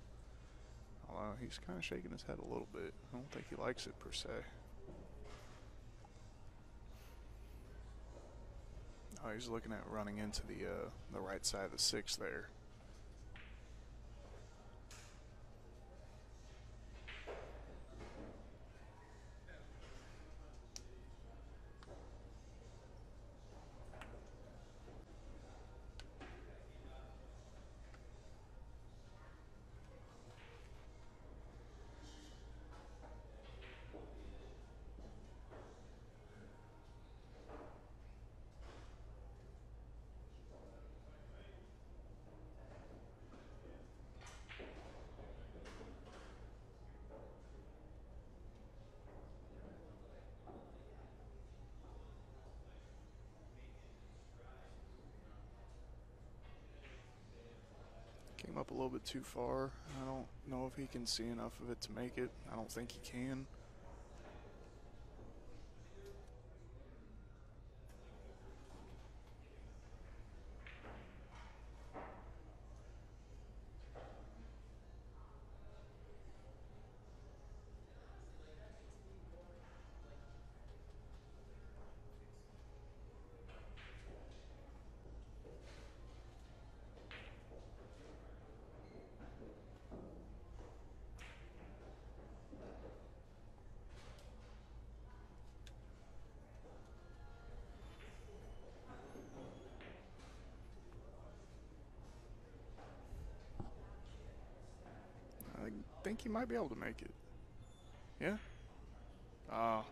Although he's kind of shaking his head a little bit. I don't think he likes it per se. Oh, he's looking at running into the right side of the 6 there. Came up a little bit too far. I don't know if he can see enough of it to make it. I don't think he can. I think he might be able to make it. Yeah? Ah.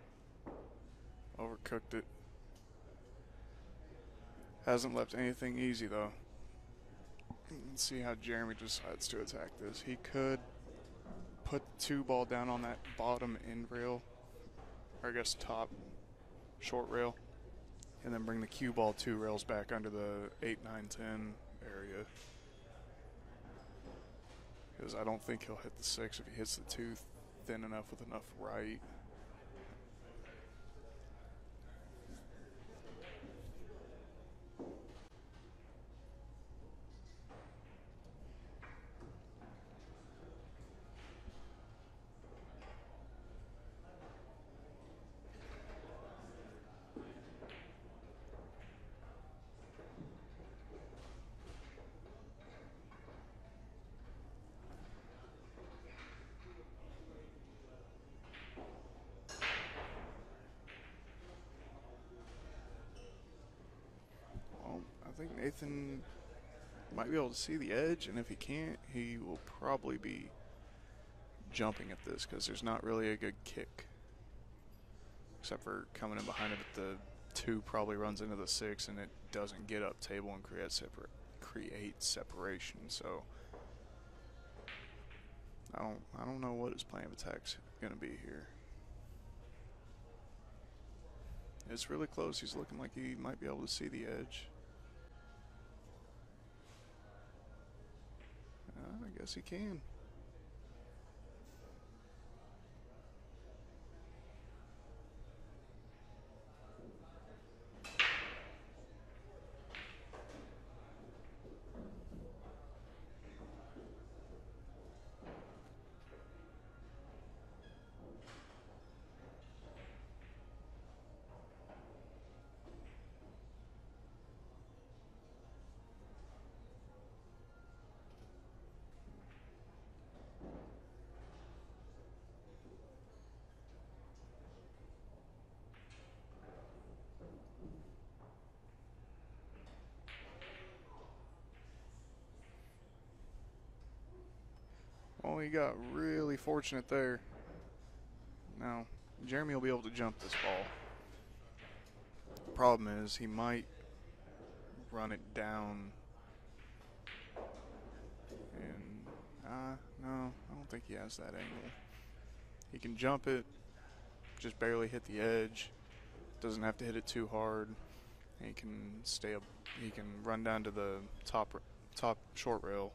Overcooked it. Hasn't left anything easy though. Let's see how Jeremy decides to attack this. He could put the 2 ball down on that bottom end rail, or I guess top short rail, and then bring the cue ball 2 rails back under the 8, 9, 10 area. Because I don't think he'll hit the 6 if he hits the 2 thin enough with enough right. I think Nathan might be able to see the edge, and if he can't, he will probably be jumping at this because there's not really a good kick. Except for coming in behind it, but the 2 probably runs into the 6 and it doesn't get up table and create separation. So I don't know what his plan of attack's gonna be here. It's really close. He's looking like he might be able to see the edge. I guess he can. Well, he got really fortunate there. Now, Jeremy will be able to jump this ball. The problem is he might run it down. And, no, I don't think he has that angle. He can jump it, just barely hit the edge. Doesn't have to hit it too hard. And he can stay up. He can run down to the top short rail,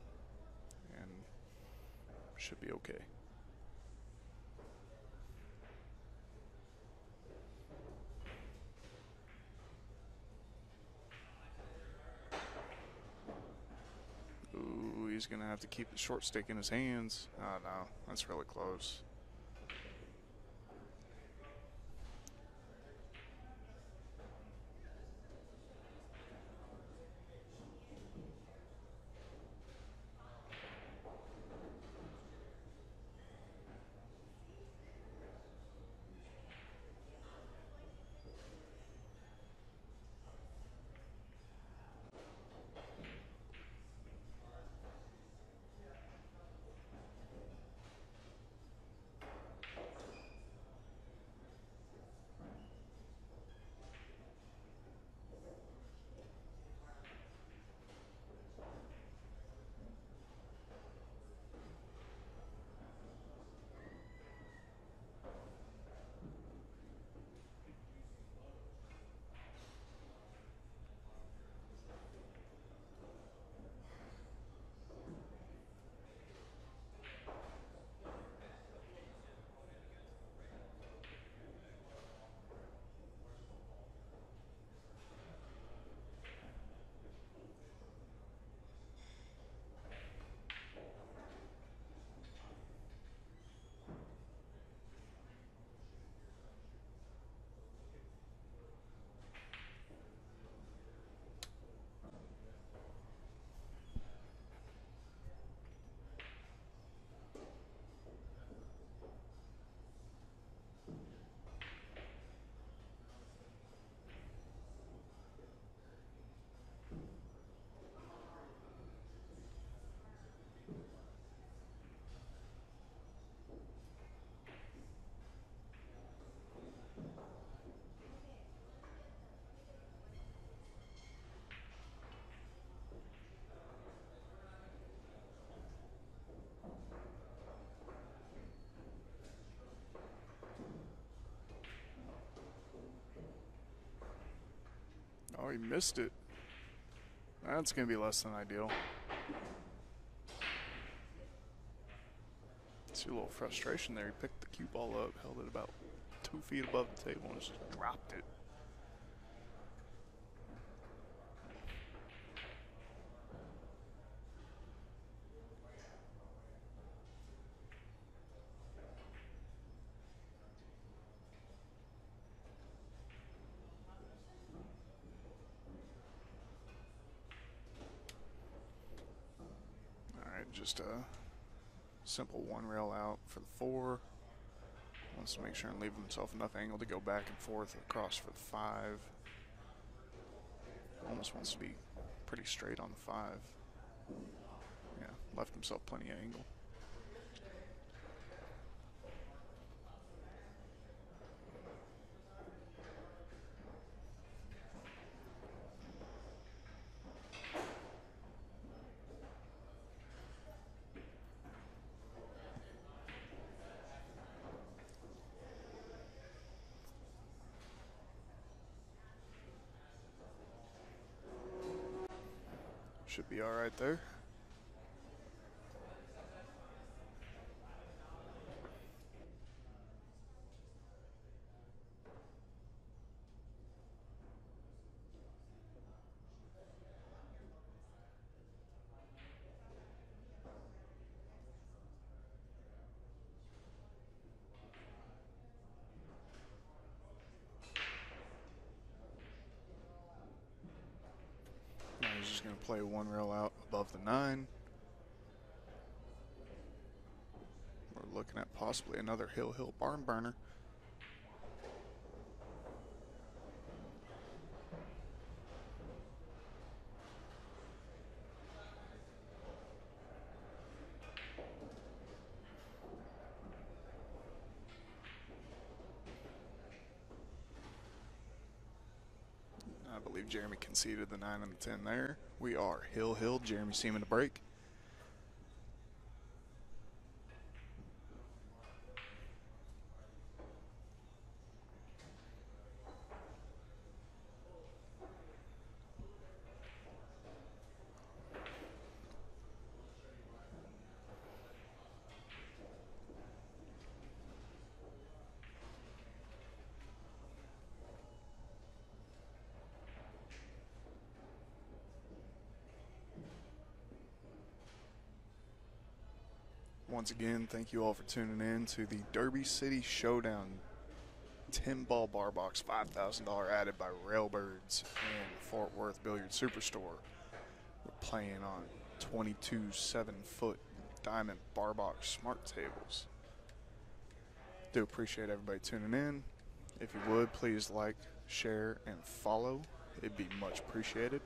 and should be okay. Ooh, he's gonna have to keep the short stick in his hands. Oh no, that's really close. Oh, he missed it. That's going to be less than ideal. See a little frustration there. He picked the cue ball up, held it about 2 feet above the table, and just dropped it. Just a simple one rail out for the 4. Wants to make sure and leave himself enough angle to go back and forth across for the 5. Almost wants to be pretty straight on the 5. Yeah, left himself plenty of angle. Should be all right there. Now he's just going to play one rail out above the 9. We're looking at possibly another hill barn burner. believe Jeremy conceded the 9 and the 10 there. We are hill. Jeremy seeming to break. Once again, thank you all for tuning in to the Derby City Showdown 10-ball bar box, $5,000 added by Railbirds and Fort Worth Billiard Superstore. We're playing on 22 7-foot diamond bar box smart tables. Do appreciate everybody tuning in. If you would, please like, share, and follow. It'd be much appreciated.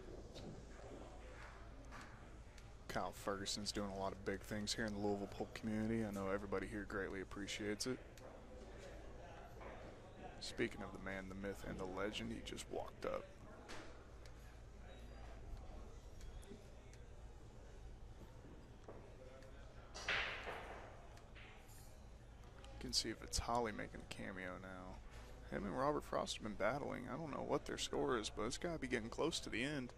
Kyle Ferguson's doing a lot of big things here in the Louisville Pulp community. I know everybody here greatly appreciates it. Speaking of the man, the myth, and the legend, he just walked up. You can see Vitali making a cameo now. Him and Robert Frost have been battling. I don't know what their score is, but it's got to be getting close to the end.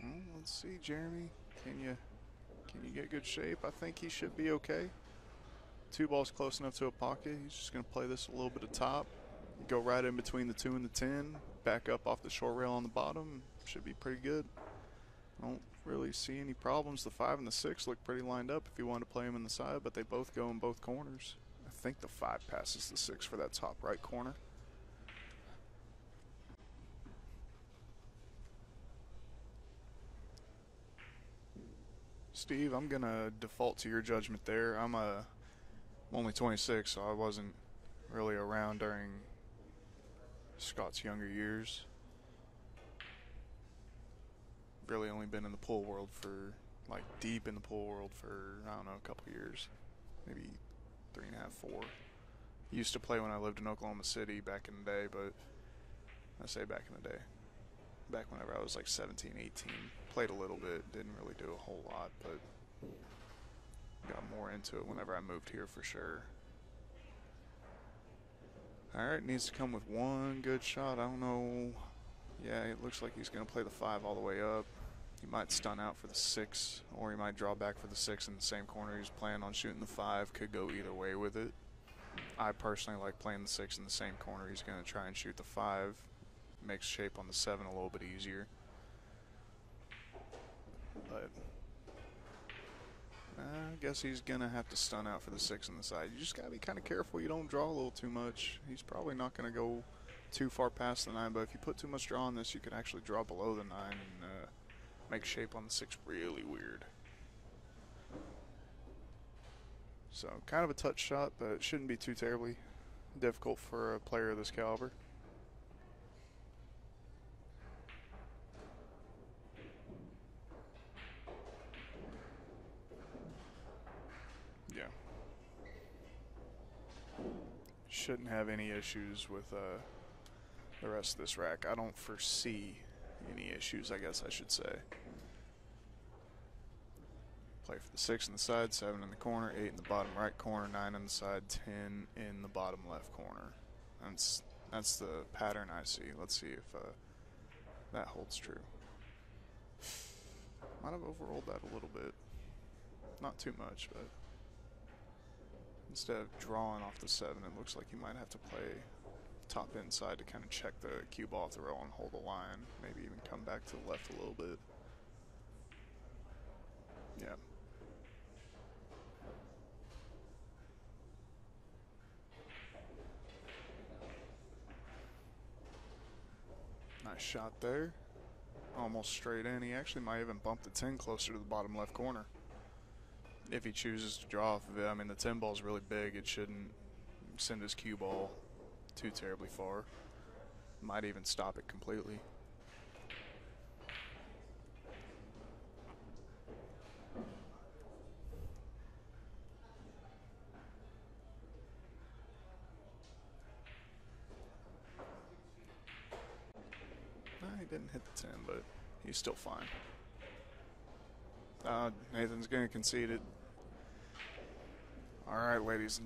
Well, let's see, Jeremy. Can you get good shape? I think he should be okay. 2 balls close enough to a pocket. He's just going to play this a little bit of top. Go right in between the 2 and the 10. Back up off the short rail on the bottom. Should be pretty good. I don't really see any problems. The 5 and the 6 look pretty lined up if you want to play them in the side, but they both go in both corners. I think the 5 passes the 6 for that top right corner. Steve, I'm going to default to your judgment there. I'm only 26, so I wasn't really around during Scott's younger years. Really only been in the pool world for, like, deep in the pool world for, I don't know, a couple years. Maybe 3.5, 4. Used to play when I lived in Oklahoma City back in the day, but I say back in the day. Back whenever I was like 17, 18. Played a little bit, didn't really do a whole lot, but got more into it whenever I moved here for sure. Alright, needs to come with 1 good shot. I don't know. Yeah, it looks like he's going to play the 5 all the way up. He might stun out for the 6, or he might draw back for the 6 in the same corner he's planning on shooting the 5. Could go either way with it. I personally like playing the 6 in the same corner. He's going to try and shoot the 5. Makes shape on the 7 a little bit easier. But I guess he's going to have to stun out for the 6 on the side. You just got to be kind of careful you don't draw a little too much. He's probably not going to go too far past the 9, but if you put too much draw on this, you could actually draw below the 9 and make shape on the 6 really weird. So kind of a touch shot, but it shouldn't be too terribly difficult for a player of this caliber. Yeah. Shouldn't have any issues with the rest of this rack. I don't foresee any issues, I guess I should say. Play for the 6 in the side, 7 in the corner, 8 in the bottom right corner, 9 on the side, 10 in the bottom left corner. That's the pattern I see. Let's see if that holds true. Might have overrolled that a little bit. Not too much, but instead of drawing off the 7, it looks like you might have to play top inside to kind of check the cue ball off the roll and hold the line. Maybe even come back to the left a little bit. Yeah. Nice shot there. Almost straight in. He actually might even bump the 10 closer to the bottom left corner. If he chooses to draw off of it. I mean, the 10 ball is really big. It shouldn't send his cue ball too terribly far. Might even stop it completely. He didn't hit the 10, but he's still fine. Nathan's going to concede it. All right, ladies and